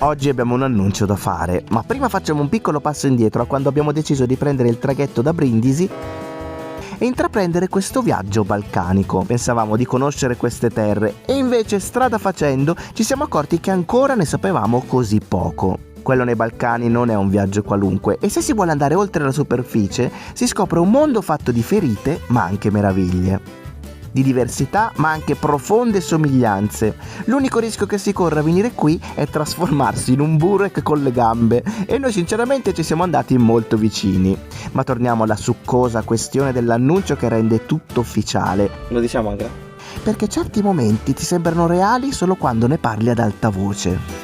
Oggi abbiamo un annuncio da fare, ma prima facciamo un piccolo passo indietro a quando abbiamo deciso di prendere il traghetto da Brindisi e intraprendere questo viaggio balcanico. Pensavamo di conoscere queste terre e invece, strada facendo, ci siamo accorti che ancora ne sapevamo così poco. Quello nei Balcani non è un viaggio qualunque e se si vuole andare oltre la superficie si scopre un mondo fatto di ferite ma anche meraviglie. Di diversità ma anche profonde somiglianze. L'unico rischio che si corre a venire qui è trasformarsi in un burek con le gambe e noi sinceramente ci siamo andati molto vicini. Ma torniamo alla succosa questione dell'annuncio che rende tutto ufficiale. Lo diciamo anche? Perché certi momenti ti sembrano reali solo quando ne parli ad alta voce.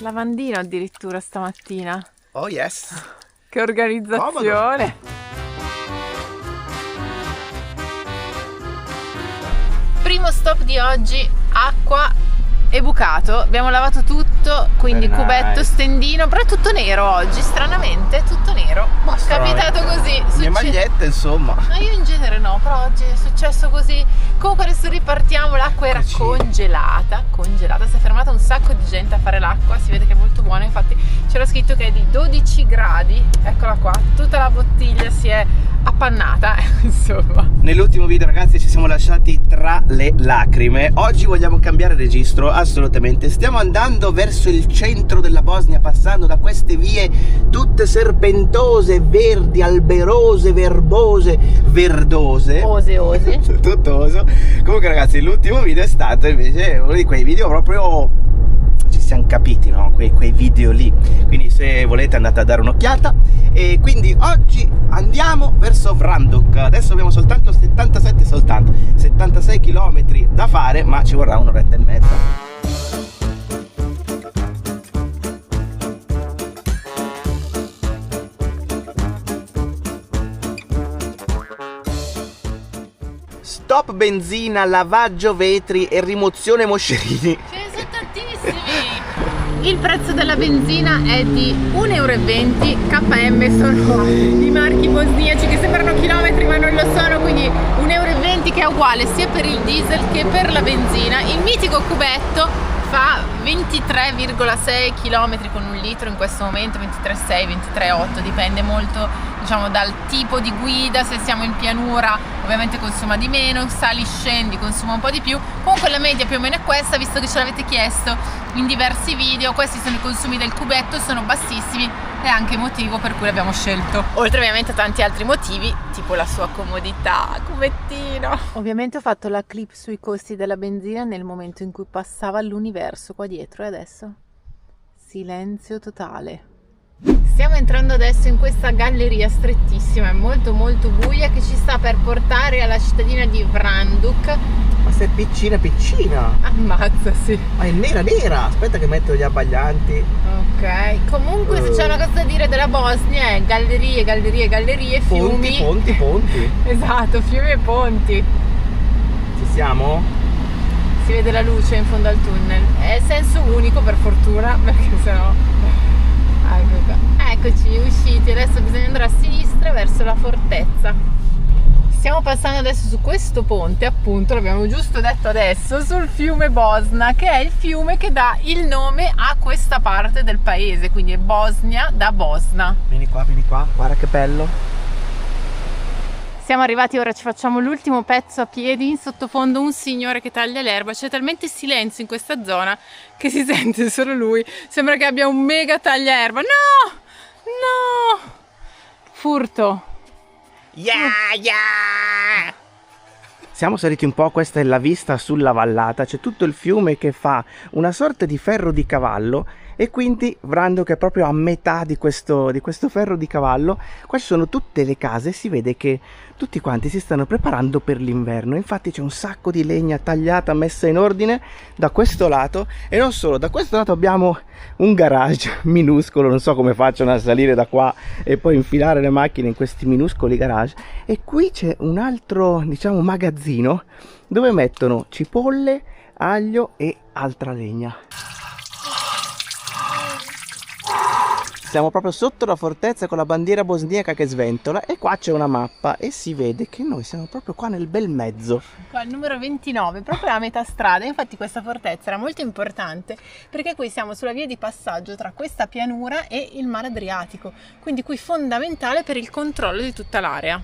Lavandino addirittura stamattina. Oh yes! Che organizzazione! Primo stop di oggi, acqua e bucato. Abbiamo lavato tutto, quindi cubetto, stendino, però è tutto nero oggi, stranamente, tutto nero. Capitato così. Le magliette, insomma. Ma io in genere no, però oggi è successo così. Comunque adesso ripartiamo, l'acqua era congelata, si è fermata un sacco di gente a fare l'acqua, si vede che è molto buona, infatti c'era scritto che è di 12 gradi, eccola qua, tutta la bottiglia si è appannata, insomma. Nell'ultimo video ragazzi ci siamo lasciati tra le lacrime, oggi vogliamo cambiare registro, assolutamente, stiamo andando verso il centro della Bosnia, passando da queste vie tutte serpentose, verdi, alberose, verbose, verdose. Ose. Tutto oso. Comunque ragazzi l'ultimo video è stato invece uno di quei video proprio ci siamo capiti, no? Quei video lì, quindi se volete andate a dare un'occhiata. E quindi oggi andiamo verso Vranduk. Adesso abbiamo soltanto 76 km da fare, ma ci vorrà un'oretta e mezza. Stop benzina, lavaggio vetri e rimozione moscerini. Ce ne sono tantissimi! Il prezzo della benzina è di 1,20 €, KM sono i marchi bosniaci che sembrano chilometri ma non lo sono, quindi 1,20 € che è uguale sia per il diesel che per la benzina. Il mitico cubetto fa 23,6 km con un litro in questo momento, 23,6, 23,8, dipende molto diciamo dal tipo di guida. Se siamo in pianura ovviamente consuma di meno, sali scendi consuma un po' di più, comunque la media più o meno è questa, visto che ce l'avete chiesto in diversi video. Questi sono i consumi del cubetto, sono bassissimi, è anche il motivo per cui l'abbiamo scelto, oltre ovviamente a tanti altri motivi tipo la sua comodità, cubettino. Ovviamente ho fatto la clip sui costi della benzina nel momento in cui passava l'universo qua dietro e adesso silenzio totale. Stiamo entrando adesso in questa galleria strettissima e molto buia che ci sta per portare alla cittadina di Vranduk. Ma se è piccina piccina. Ammazza, sì. Ma è nera. Aspetta che metto gli abbaglianti. Ok, comunque se c'è una cosa da dire della Bosnia è gallerie, fiumi. Ponti. Esatto, fiumi e ponti. Ci siamo? Si vede la luce in fondo al tunnel. È senso unico per fortuna, perché sennò... Ecco qua. Eccoci, usciti. Adesso bisogna andare a sinistra verso la fortezza. Stiamo passando adesso su questo ponte, appunto, l'abbiamo giusto detto adesso, sul fiume Bosna, che è il fiume che dà il nome a questa parte del paese, quindi è Bosnia da Bosna. Vieni qua, guarda che bello. Siamo arrivati, ora ci facciamo l'ultimo pezzo a piedi, in sottofondo un signore che taglia l'erba, c'è talmente silenzio in questa zona che si sente solo lui, sembra che abbia un mega tagliaerba. No! Furto! Yeah! Siamo saliti un po', questa è la vista sulla vallata, c'è tutto il fiume che fa una sorta di ferro di cavallo e quindi Vranduk è proprio a metà di questo ferro di cavallo. Qua ci sono tutte le case, si vede che tutti quanti si stanno preparando per l'inverno, infatti c'è un sacco di legna tagliata, messa in ordine da questo lato, e non solo, da questo lato abbiamo un garage minuscolo, non so come facciano a salire da qua e poi infilare le macchine in questi minuscoli garage, e qui c'è un altro, diciamo, magazzino dove mettono cipolle, aglio e altra legna. siamo proprio sotto la fortezza con la bandiera bosniaca che sventola e qua c'è una mappa e si vede che noi siamo proprio qua nel bel mezzo. Qua il numero 29, proprio a metà strada. Infatti questa fortezza era molto importante perché qui siamo sulla via di passaggio tra questa pianura e il mare Adriatico, quindi qui fondamentale per il controllo di tutta l'area.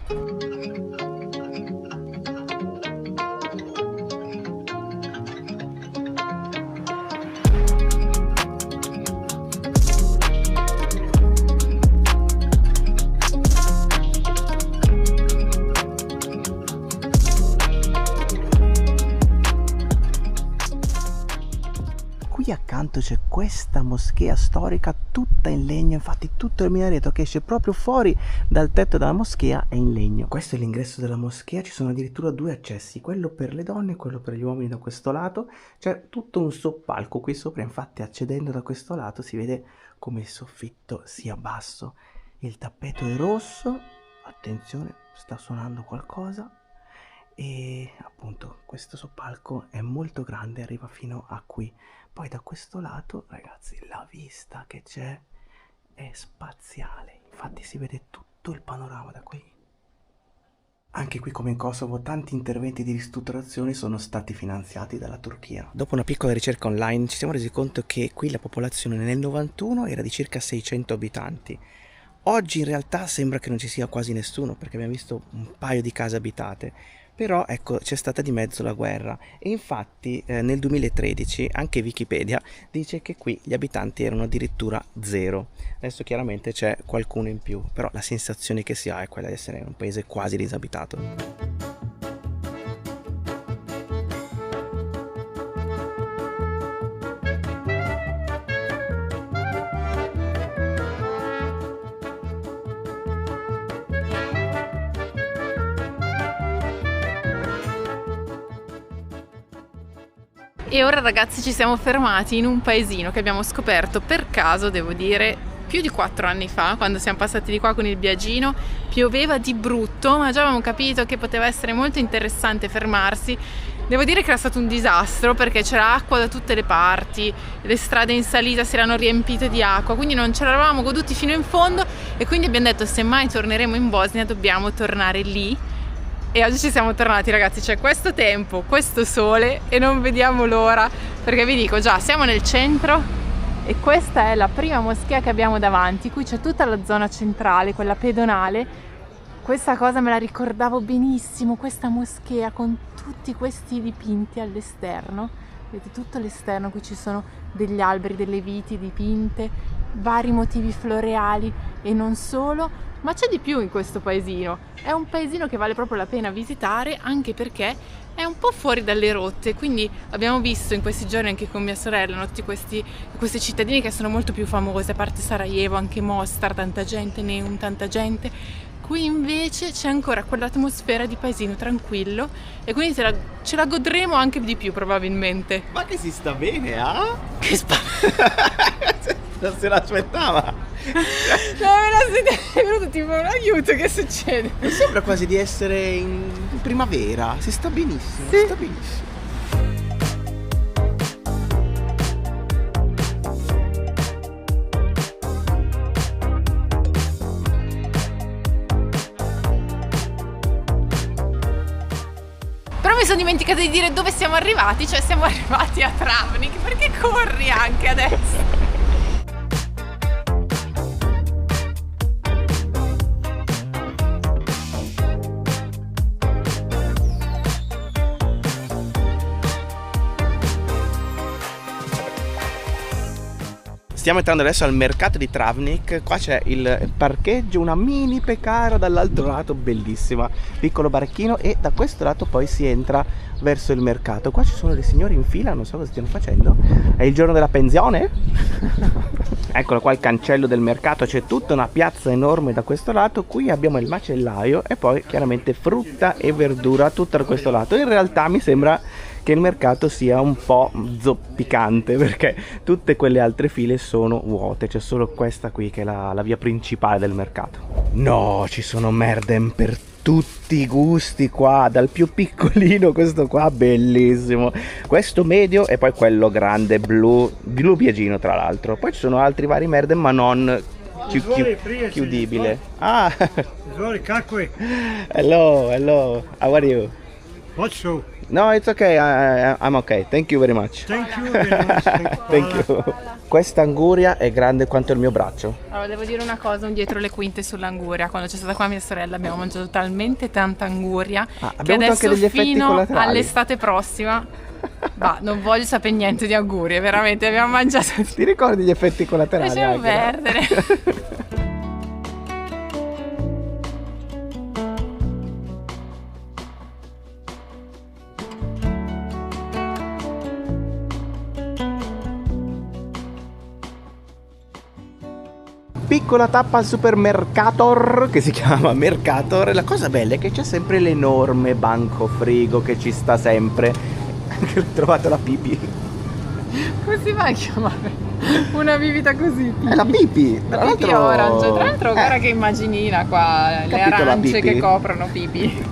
Qui accanto c'è questa moschea storica tutta in legno, infatti tutto il minareto che esce proprio fuori dal tetto della moschea è in legno. Questo è l'ingresso della moschea, ci sono addirittura due accessi, quello per le donne e quello per gli uomini da questo lato. C'è tutto un soppalco qui sopra, infatti accedendo da questo lato si vede come il soffitto sia basso. Il tappeto è rosso, attenzione, sta suonando qualcosa. E appunto questo soppalco è molto grande, arriva fino a qui. Poi da questo lato, ragazzi, la vista che c'è è spaziale, infatti si vede tutto il panorama da qui. Anche qui come in Kosovo tanti interventi di ristrutturazione sono stati finanziati dalla Turchia. Dopo una piccola ricerca online ci siamo resi conto che qui la popolazione nel 91 era di circa 600 abitanti. Oggi in realtà sembra che non ci sia quasi nessuno perché abbiamo visto un paio di case abitate. Però ecco, c'è stata di mezzo la guerra e infatti nel 2013 anche Wikipedia dice che qui gli abitanti erano addirittura 0. Adesso chiaramente c'è qualcuno in più, però la sensazione che si ha è quella di essere un paese quasi disabitato. E ora ragazzi ci siamo fermati in un paesino che abbiamo scoperto per caso, devo dire, più di 4 anni fa, quando siamo passati di qua con il Biagino. Pioveva di brutto, ma già avevamo capito che poteva essere molto interessante fermarsi. Devo dire che era stato un disastro perché c'era acqua da tutte le parti, le strade in salita si erano riempite di acqua, quindi non ce l'eravamo goduti fino in fondo e quindi abbiamo detto se mai torneremo in Bosnia dobbiamo tornare lì. E oggi ci siamo tornati ragazzi, c'è questo tempo, questo sole e non vediamo l'ora, perché vi dico già siamo nel centro e questa è la prima moschea che abbiamo davanti. Qui c'è tutta la zona centrale, quella pedonale. Questa cosa me la ricordavo benissimo, questa moschea con tutti questi dipinti all'esterno. Vedete tutto l'esterno, qui ci sono degli alberi, delle viti dipinte, vari motivi floreali e non solo. Ma c'è di più in questo paesino, è un paesino che vale proprio la pena visitare anche perché è un po' fuori dalle rotte, quindi abbiamo visto in questi giorni anche con mia sorella tutti questi cittadini che sono molto più famose, a parte Sarajevo, anche Mostar, tanta gente, Neum, tanta gente. Qui invece c'è ancora quell'atmosfera di paesino tranquillo e quindi ce la godremo anche di più probabilmente. Ma che si sta bene, ah? Che non se l'aspettava. No, è venuto tipo un aiuto, che succede? Mi sembra quasi di essere in primavera, si sta benissimo, sì. Si sta benissimo. Però mi sono dimenticata di dire dove siamo arrivati, cioè siamo arrivati a Travnik, perché corri anche adesso? Stiamo entrando adesso al mercato di Travnik, qua c'è il parcheggio, una mini pecara dall'altro lato, bellissima, piccolo baracchino e da questo lato poi si entra verso il mercato. Qua ci sono le signore in fila, non so cosa stiano facendo, è il giorno della pensione? Eccolo qua il cancello del mercato, c'è tutta una piazza enorme da questo lato, qui abbiamo il macellaio e poi chiaramente frutta e verdura tutto da questo lato. In realtà mi sembra che il mercato sia un po' zoppicante perché tutte quelle altre file sono vuote, c'è solo questa qui che è la via principale del mercato. No, ci sono merdem per tutti i gusti qua, dal più piccolino, questo qua bellissimo, questo medio e poi quello grande blu Biagino tra l'altro. Poi ci sono altri vari merdem ma non chiudibile. Ah, Sorry, Kakwe. hello, how are you? What show? No, it's okay, I'm okay, thank you very much. Thank you very much. Thank you. Questa anguria è grande quanto il mio braccio. Allora, devo dire una cosa, un dietro le quinte sull'anguria. Quando c'è stata qua mia sorella abbiamo mangiato talmente tanta anguria che abbiamo avuto adesso anche degli effetti fino collaterali. all'estate prossima non voglio sapere niente di angurie, veramente abbiamo mangiato. Ti ricordi gli effetti collaterali? Lasciamo anche, no? perdere. Piccola tappa al supermercator che si chiama Mercator. La cosa bella è che c'è sempre l'enorme banco frigo che ci sta sempre. Anche ho trovato la pipì. Come si va a chiamare una bibita così? È la pipì. La pipì orange. Tra l'altro guarda che immaginina qua, le Capito la arance pipì? che coprono pipì.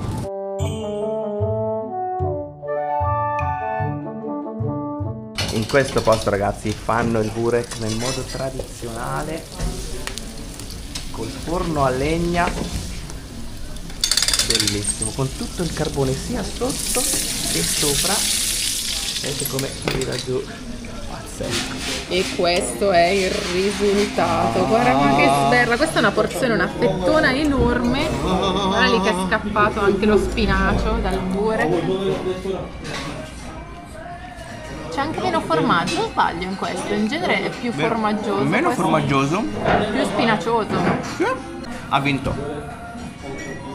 In questo posto, ragazzi, fanno il burek nel modo tradizionale, col forno a legna, bellissimo, con tutto il carbone sia sotto che sopra. Vedete come tira giù, pazzesco. E questo è il risultato. Guarda qua che sberla. Questa è una porzione, una fettona enorme. Guarda lì che è scappato anche lo spinacio dal burek. C'è anche meno formaggio, o sbaglio in questo? In genere è più formaggioso. Meno questo formaggioso, più spinacioso. ha vinto.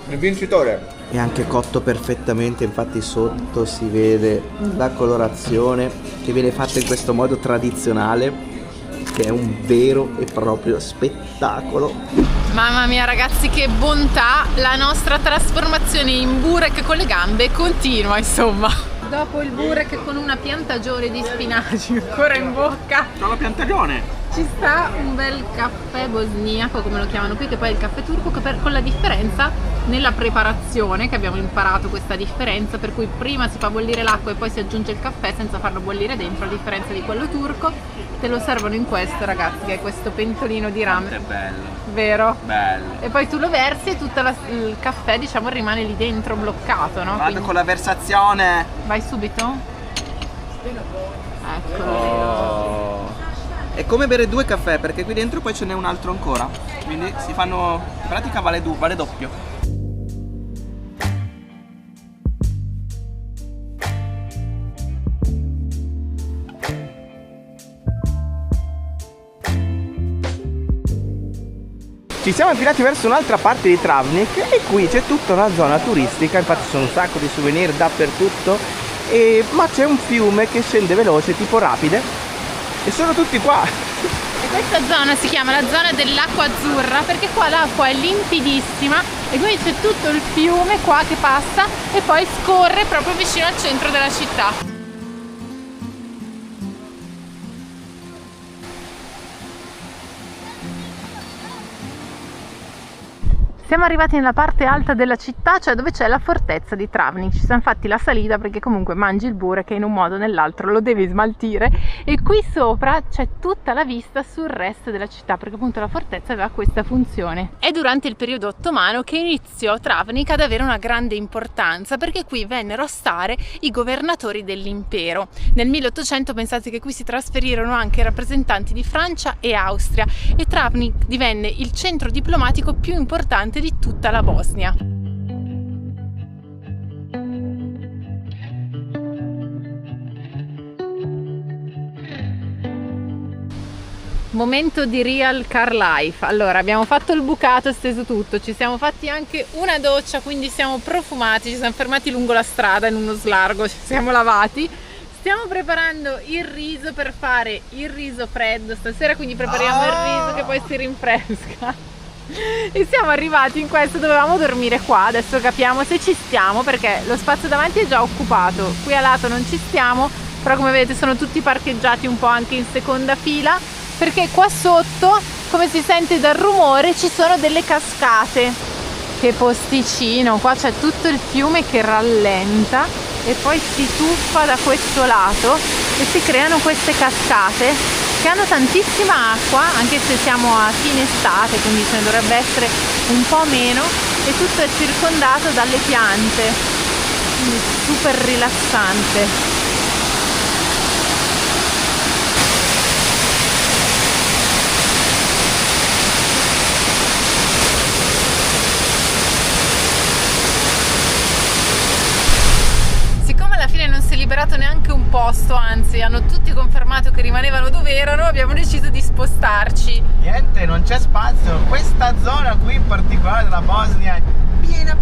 Il vincitore. È anche cotto perfettamente, infatti sotto si vede la colorazione che viene fatta in questo modo tradizionale, che è un vero e proprio spettacolo. Mamma mia ragazzi, che bontà! La nostra trasformazione in burek con le gambe continua, insomma. Dopo il burek con una piantagione di spinaci ancora in bocca, C'ho la piantagione. ci sta un bel caffè bosniaco, come lo chiamano qui, che poi è il caffè turco, con la differenza nella preparazione, che abbiamo imparato questa differenza, per cui prima si fa bollire l'acqua e poi si aggiunge il caffè senza farlo bollire dentro, a differenza di quello turco. Te lo servono in questo, ragazzi, che è questo pentolino di ramen. È bello. Vero? Bello. E poi tu lo versi e tutto il caffè, diciamo, rimane lì dentro bloccato, no? Vado Quindi con la versazione. vai subito? Eccolo. Oh. È come bere 2 caffè, perché qui dentro poi ce n'è un altro ancora. Quindi si fanno, in pratica vale doppio. Ci siamo infilati verso un'altra parte di Travnik e qui c'è tutta una zona turistica, infatti ci sono un sacco di souvenir dappertutto, ma c'è un fiume che scende veloce, tipo rapide, e sono tutti qua. E questa zona si chiama la zona dell'acqua azzurra perché qua l'acqua è limpidissima e quindi c'è tutto il fiume qua che passa e poi scorre proprio vicino al centro della città. Siamo arrivati nella parte alta della città, cioè dove c'è la fortezza di Travnik. Ci siamo fatti la salita perché comunque mangi il burek che in un modo o nell'altro lo devi smaltire, e qui sopra c'è tutta la vista sul resto della città perché appunto la fortezza aveva questa funzione. È durante il periodo ottomano che iniziò Travnik ad avere una grande importanza perché qui vennero a stare i governatori dell'impero. Nel 1800 pensate che qui si trasferirono anche i rappresentanti di Francia e Austria e Travnik divenne il centro diplomatico più importante di tutta la Bosnia. Momento di real car life. Allora, abbiamo fatto il bucato, steso tutto, ci siamo fatti anche una doccia, quindi siamo profumati, ci siamo fermati lungo la strada in uno slargo, ci siamo lavati. Stiamo preparando il riso per fare il riso freddo stasera, quindi prepariamo il riso che poi si rinfresca. E siamo arrivati in questo, dovevamo dormire qua, adesso capiamo se ci stiamo perché lo spazio davanti è già occupato, qui a lato non ci stiamo, però come vedete sono tutti parcheggiati un po' anche in seconda fila perché qua sotto, come si sente dal rumore, ci sono delle cascate. Che posticino, qua c'è tutto il fiume che rallenta e poi si tuffa da questo lato e si creano queste cascate che che hanno tantissima acqua, anche se siamo a fine estate, quindi ce ne dovrebbe essere un po' meno, e tutto è circondato dalle piante, quindi super rilassante. Non si è liberato neanche un posto, anzi hanno tutti confermato che rimanevano dove erano, abbiamo deciso di spostarci. Niente, non c'è spazio, questa zona qui in particolare della Bosnia è piena.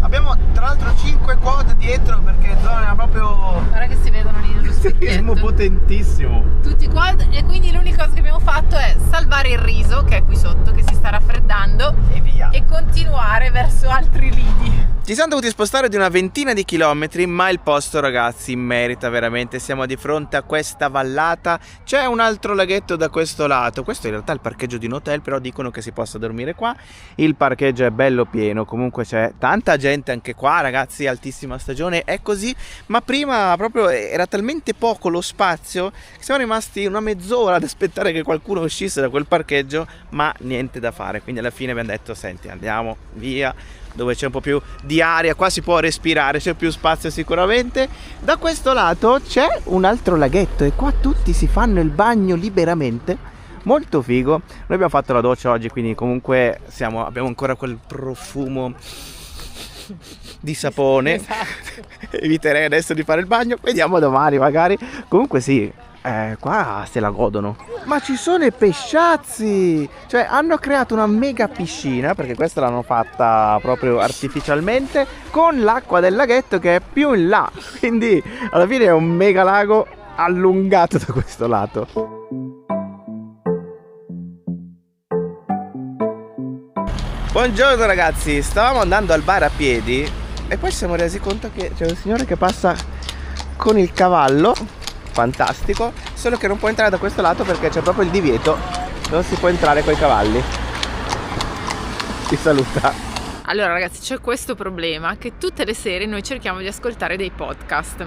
Abbiamo tra l'altro 5 quad dietro perché zona proprio... Guarda che si vedono lì nello turismo potentissimo. Tutti quad, e quindi l'unica cosa che abbiamo fatto è salvare il riso che è qui sotto, che si sta raffreddando, e via, e continuare verso altri lidi. Ci siamo dovuti spostare di una ventina di chilometri, ma il posto, ragazzi, merita veramente. Siamo di fronte a questa vallata, c'è un altro laghetto da questo lato. Questo in realtà è il parcheggio di un hotel, però dicono che si possa dormire qua. Il parcheggio è bello pieno, comunque c'è tanta gente anche qua, ragazzi, altissima stagione, è così. Ma prima proprio era talmente poco lo spazio che siamo rimasti una mezz'ora ad aspettare che qualcuno uscisse da quel parcheggio, ma niente da fare. Quindi alla fine abbiamo detto, senti, andiamo via, dove c'è un po' più di aria, qua si può respirare, c'è più spazio sicuramente. Da questo lato c'è un altro laghetto e qua tutti si fanno il bagno liberamente, molto figo. Noi abbiamo fatto la doccia oggi, quindi comunque abbiamo ancora quel profumo di sapone. Esatto. Eviterei adesso di fare il bagno, vediamo domani magari. Comunque sì, qua se la godono. Ma ci sono i pesciazzi! Cioè hanno creato una mega piscina, perché questa l'hanno fatta proprio artificialmente, con l'acqua del laghetto che è più in là. Quindi alla fine è un mega lago allungato da questo lato. Buongiorno ragazzi, stavamo andando al bar a piedi e poi ci siamo resi conto che c'è un signore che passa con il cavallo. Fantastico, solo che non può entrare da questo lato perché c'è proprio il divieto, non si può entrare coi cavalli. Ti saluta. Allora ragazzi, c'è questo problema, che tutte le sere noi cerchiamo di ascoltare dei podcast,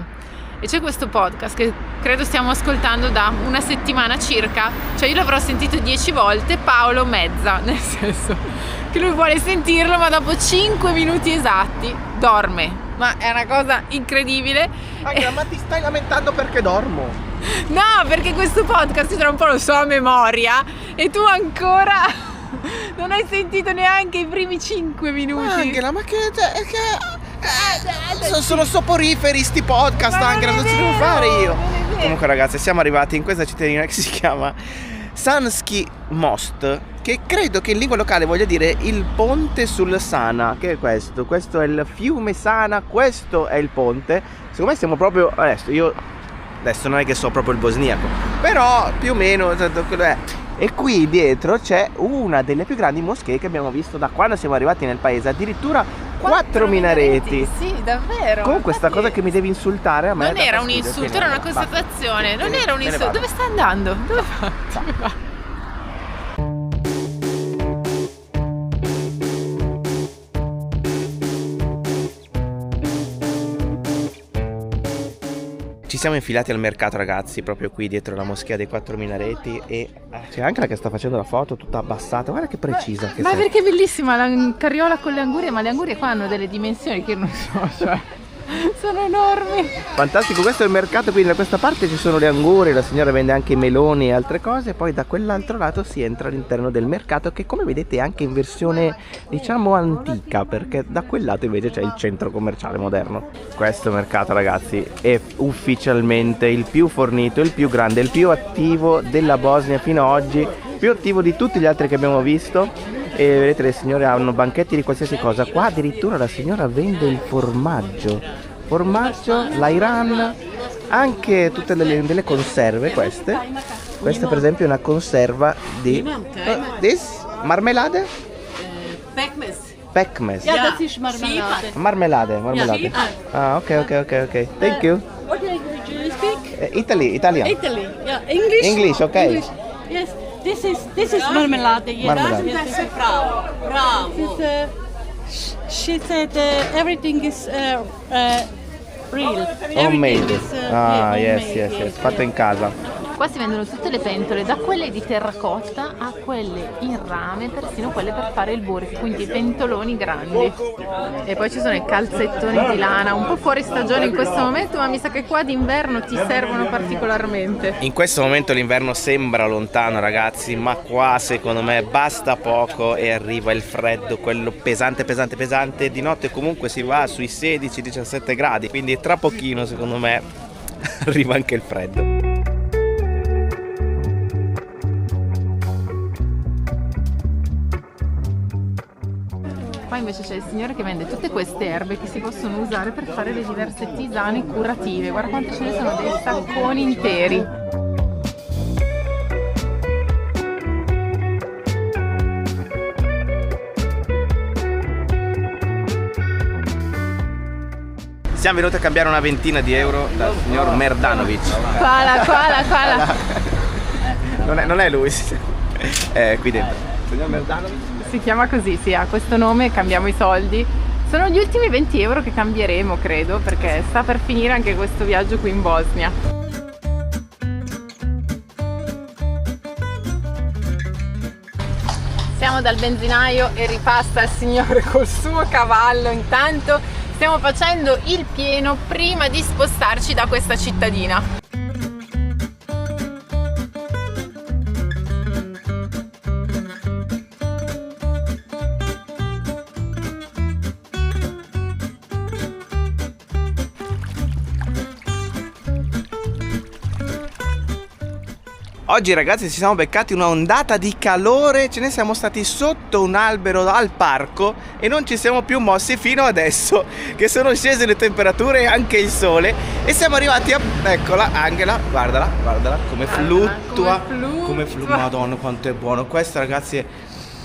e c'è questo podcast che credo stiamo ascoltando da una settimana circa, cioè io l'avrò sentito 10 volte, Paolo mezza, nel senso che lui vuole sentirlo ma dopo 5 minuti esatti dorme. Ma è una cosa incredibile. Ma ti stai lamentando perché dormo? No, perché questo podcast tra un po' lo so a memoria e tu ancora non hai sentito neanche i primi 5 minuti. Angela, ma che sono soporiferi sti podcast, Angela, non ci devo fare io. Comunque ragazzi, siamo arrivati in questa cittadina che si chiama Sanski Most, che credo che in lingua locale voglia dire il ponte sul Sana, che è questo è il fiume Sana, questo è il ponte. Secondo me siamo proprio, adesso non è che so proprio il bosniaco, però più o meno quello è. E qui dietro c'è una delle più grandi moschee che abbiamo visto da quando siamo arrivati nel paese, addirittura 4 minareti. Sì, davvero. Comunque sta cosa che mi devi insultare a me non era un insulto, era una constatazione. Non era un insulto. Dove stai andando? Dove va? Ci siamo infilati al mercato ragazzi, proprio qui dietro la moschea dei 4 minareti, e c'è anche la che sta facendo la foto tutta abbassata, guarda che precisa che ma perché è bellissima la carriola con le angurie, ma le angurie qua hanno delle dimensioni che io non so, cioè sono enormi. Fantastico, questo è il mercato, quindi da questa parte ci sono le angurie, la signora vende anche i meloni e altre cose, poi da quell'altro lato si entra all'interno del mercato, che come vedete è anche in versione diciamo antica, perché da quel lato invece c'è il centro commerciale moderno. Questo mercato ragazzi è ufficialmente il più fornito, il più grande, il più attivo della Bosnia fino ad oggi, più attivo di tutti gli altri che abbiamo visto. E vedete, le signore hanno banchetti di qualsiasi cosa. Qua addirittura la signora vende il formaggio, l'airan, anche tutte delle conserve. Questa per esempio è una conserva di marmelade? Pekmez. Ja, das ist Marmelade. Marmelade. Ah, ok. Thank you. What language do you speak? Italian. Italy. Yeah, English. English, ok. English. Yes, this is marmelade. Yes. Marmelade. This is she said everything is real. Homemade. Everything is, Ah, yeah, yes. homemade, Fatto in casa. Qua si vendono tutte le pentole, da quelle di terracotta a quelle in rame, persino quelle per fare il burger, quindi pentoloni grandi. E poi ci sono i calzettoni di lana, un po' fuori stagione in questo momento, ma mi sa che qua d'inverno ti servono particolarmente. In questo momento l'inverno sembra lontano, ragazzi, ma qua secondo me basta poco e arriva il freddo, quello pesante pesante pesante. Di notte comunque si va sui 16-17 gradi, quindi tra pochino secondo me arriva anche il freddo. Qua invece c'è il signore che vende tutte queste erbe che si possono usare per fare le diverse tisane curative. Guarda quante ce ne sono, dei sacconi interi. Siamo venuti a cambiare una ventina di euro dal signor Merdanovic. Qua. Non è lui, qui dentro. Signor Merdanovic? Si chiama così, sì, ha questo nome, cambiamo i soldi. Sono gli ultimi 20 euro che cambieremo, credo, perché sta per finire anche questo viaggio qui in Bosnia. Siamo dal benzinaio e ripassa il signore col suo cavallo. Intanto stiamo facendo il pieno prima di spostarci da questa cittadina. Oggi ragazzi ci siamo beccati una ondata di calore, ce ne siamo stati sotto un albero al parco e non ci siamo più mossi fino adesso che sono scese le temperature e anche il sole e siamo arrivati a... Eccola Angela, guardala come fluttua, Madonna quanto è buono. Questo ragazzi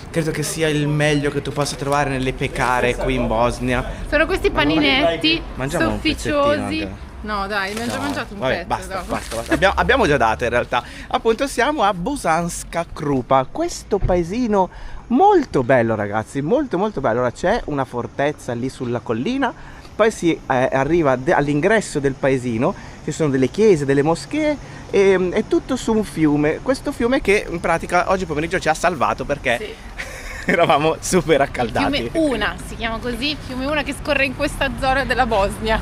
credo che sia il meglio che tu possa trovare nelle pecare qui in Bosnia. Sono questi paninetti Mangiamo un pezzettino, sofficiosi. Angela. No dai, abbiamo già mangiato un Vabbè, pezzo. basta. Abbiamo già dato in realtà. Appunto siamo a Bosanska Krupa, questo paesino molto bello ragazzi, molto bello. Ora c'è una fortezza lì sulla collina, poi si arriva all'ingresso del paesino, ci sono delle chiese, delle moschee e è tutto su un fiume. Questo fiume che in pratica oggi pomeriggio ci ha salvato perché... Sì. Eravamo super accaldati. Fiume Una, si chiama così, Fiume Una, che scorre in questa zona della Bosnia.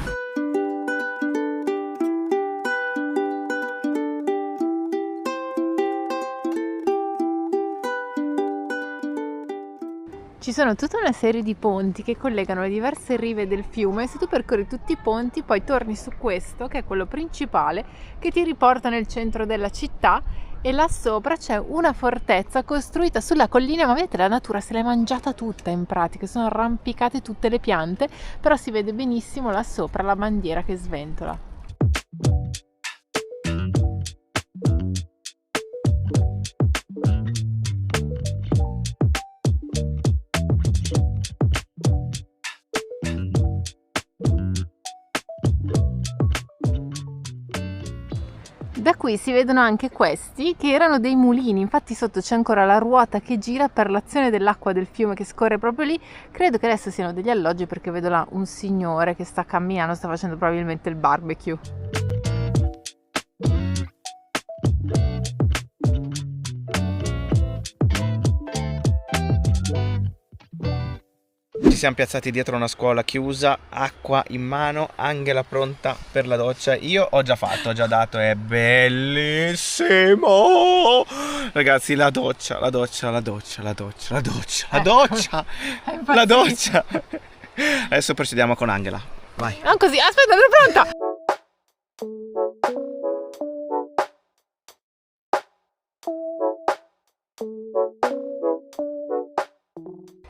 Ci sono tutta una serie di ponti che collegano le diverse rive del fiume e se tu percorri tutti i ponti poi torni su questo, che è quello principale, che ti riporta nel centro della città e là sopra c'è una fortezza costruita sulla collina, ma vedete la natura se l'è mangiata tutta in pratica, sono arrampicate tutte le piante, però si vede benissimo là sopra la bandiera che sventola. Da qui si vedono anche questi che erano dei mulini, infatti sotto c'è ancora la ruota che gira per l'azione dell'acqua del fiume che scorre proprio lì. Credo che adesso siano degli alloggi perché vedo là un signore che sta camminando, sta facendo probabilmente il barbecue. Ci siamo piazzati dietro una scuola chiusa, acqua in mano, Angela pronta per la doccia. Io ho già fatto, ho già dato, è bellissimo! Ragazzi, la doccia. Adesso procediamo con Angela. Vai. Non così, aspetta, sono pronta!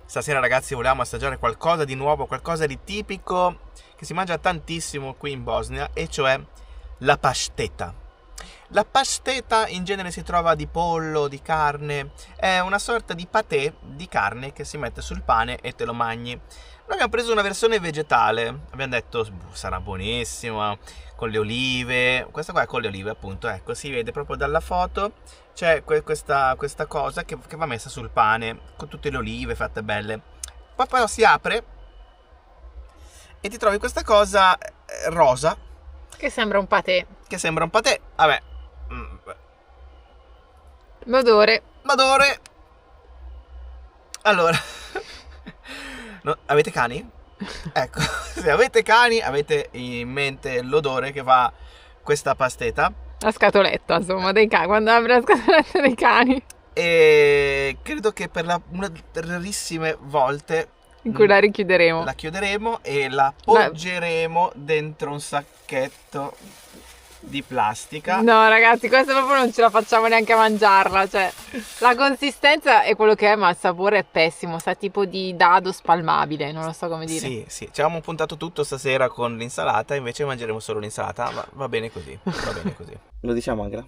Stasera ragazzi volevamo assaggiare qualcosa di nuovo, qualcosa di tipico che si mangia tantissimo qui in Bosnia, e cioè la pasteta. La pasteta in genere si trova di pollo, di carne, è una sorta di patè di carne che si mette sul pane e te lo mangi. Noi abbiamo preso una versione vegetale, abbiamo detto sarà buonissima, con le olive, questa qua è con le olive appunto, ecco, si vede proprio dalla foto, c'è questa cosa che va messa sul pane, con tutte le olive fatte belle, poi si apre e ti trovi questa cosa rosa, Che sembra un patè. vabbè, L'odore. Allora, avete cani? Ecco, se avete cani avete in mente l'odore che fa questa pastetta. La scatoletta, insomma, dei cani. Quando apri la scatoletta dei cani. E credo che per una delle rarissime volte In cui la richiuderemo. la chiuderemo e la poggeremo dentro un sacchetto di plastica. No, ragazzi, questa proprio non ce la facciamo neanche a mangiarla. Cioè, la consistenza è quello che è, ma il sapore è pessimo. Sa tipo di dado spalmabile, non lo so come dire. Sì, ci avevamo puntato tutto stasera con l'insalata, invece mangeremo solo l'insalata, ma va bene così, Lo diciamo, Angela?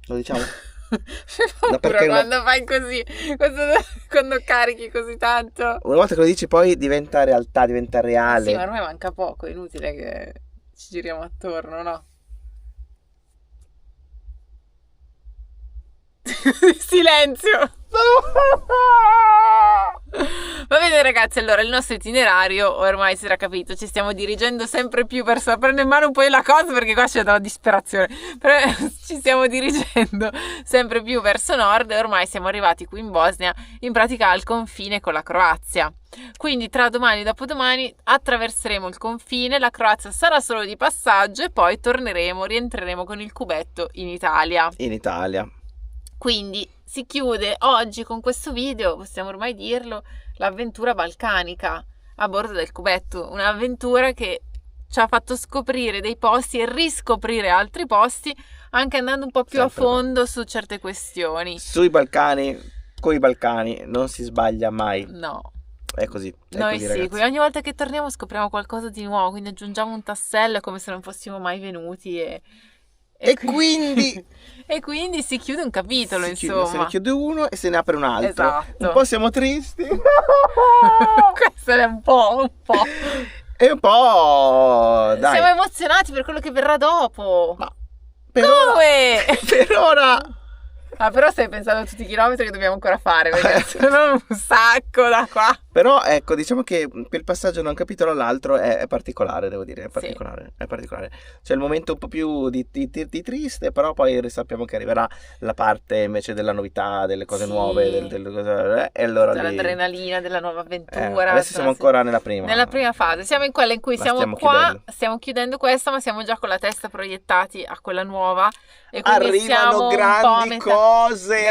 Lo diciamo? No, perché quando fai così, quando carichi così tanto. Una volta che lo dici poi diventa realtà, diventa reale. Sì, ma ormai manca poco, è inutile che ci giriamo attorno, no? Silenzio. Va bene ragazzi, allora il nostro itinerario ormai si era capito, ci stiamo dirigendo sempre più verso, prendo in mano un po' la cosa perché qua c'è della disperazione, però ci stiamo dirigendo sempre più verso nord e ormai siamo arrivati qui in Bosnia, in pratica al confine con la Croazia. Quindi tra domani e dopodomani attraverseremo il confine, la Croazia sarà solo di passaggio e poi rientreremo con il cubetto in Italia. Quindi si chiude oggi con questo video, possiamo ormai dirlo, l'avventura balcanica a bordo del cubetto, un'avventura che ci ha fatto scoprire dei posti e riscoprire altri posti, anche andando un po' più sempre a fondo su certe questioni. Sui Balcani, coi Balcani, non si sbaglia mai. No. È così. Noi sì, ragazzi. ogni volta che torniamo scopriamo qualcosa di nuovo, quindi aggiungiamo un tassello, è come se non fossimo mai venuti E quindi e quindi si chiude un capitolo, se insomma. ne chiude uno e se ne apre un altro. Esatto. Un po' siamo tristi. Questo è un po'. E un po', dai. Siamo emozionati per quello che verrà dopo. Ma per ora, Come? per ora. Ah, però stai pensando a tutti i chilometri che dobbiamo ancora fare, perché sono un sacco da qua. Però ecco, diciamo che il passaggio da un capitolo all'altro è particolare, devo dire, è particolare. C'è il momento un po' più di triste, però poi sappiamo che arriverà la parte invece della novità, delle cose nuove, e allora lì l'adrenalina della nuova avventura. adesso siamo ancora nella prima fase, siamo in quella in cui siamo qua, stiamo chiudendo questa, ma siamo già con la testa proiettati a quella nuova. E quindi arrivano grandi cose,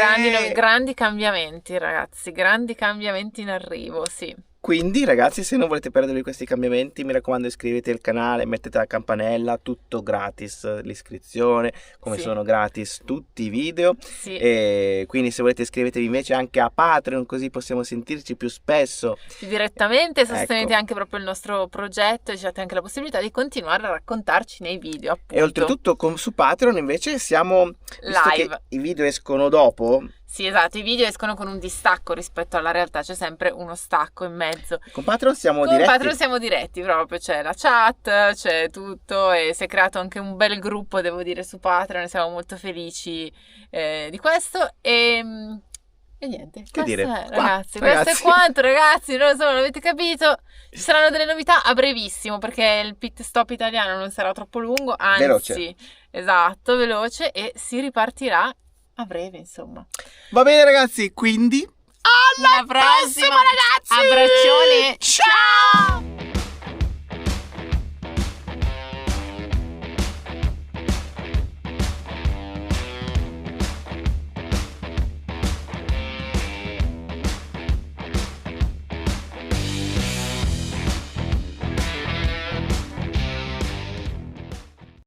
grandi cambiamenti, ragazzi, grandi cambiamenti in arrivo, sì. Quindi ragazzi, se non volete perdervi questi cambiamenti, mi raccomando, iscrivetevi al canale, mettete la campanella, tutto gratis, l'iscrizione, come sono gratis tutti i video. Sì. E quindi se volete iscrivetevi invece anche a Patreon, così possiamo sentirci più spesso direttamente, sostenete anche proprio il nostro progetto e ci date anche la possibilità di continuare a raccontarci nei video, appunto. E oltretutto su Patreon invece siamo live, i video escono dopo. Sì, esatto, i video escono con un distacco rispetto alla realtà, c'è sempre uno stacco in mezzo. Con Patreon siamo diretti. Con Patreon siamo diretti proprio, c'è la chat, c'è tutto e si è creato anche un bel gruppo, devo dire, su Patreon, siamo molto felici di questo e niente. Che dire? Ragazzi, questo è quanto, ragazzi, non lo so, l'avete capito? Ci saranno delle novità a brevissimo perché il pit stop italiano non sarà troppo lungo, anzi, veloce. Esatto, veloce e si ripartirà a breve, insomma. Va bene ragazzi, quindi alla prossima ragazzi! Abbraccione! Ciao!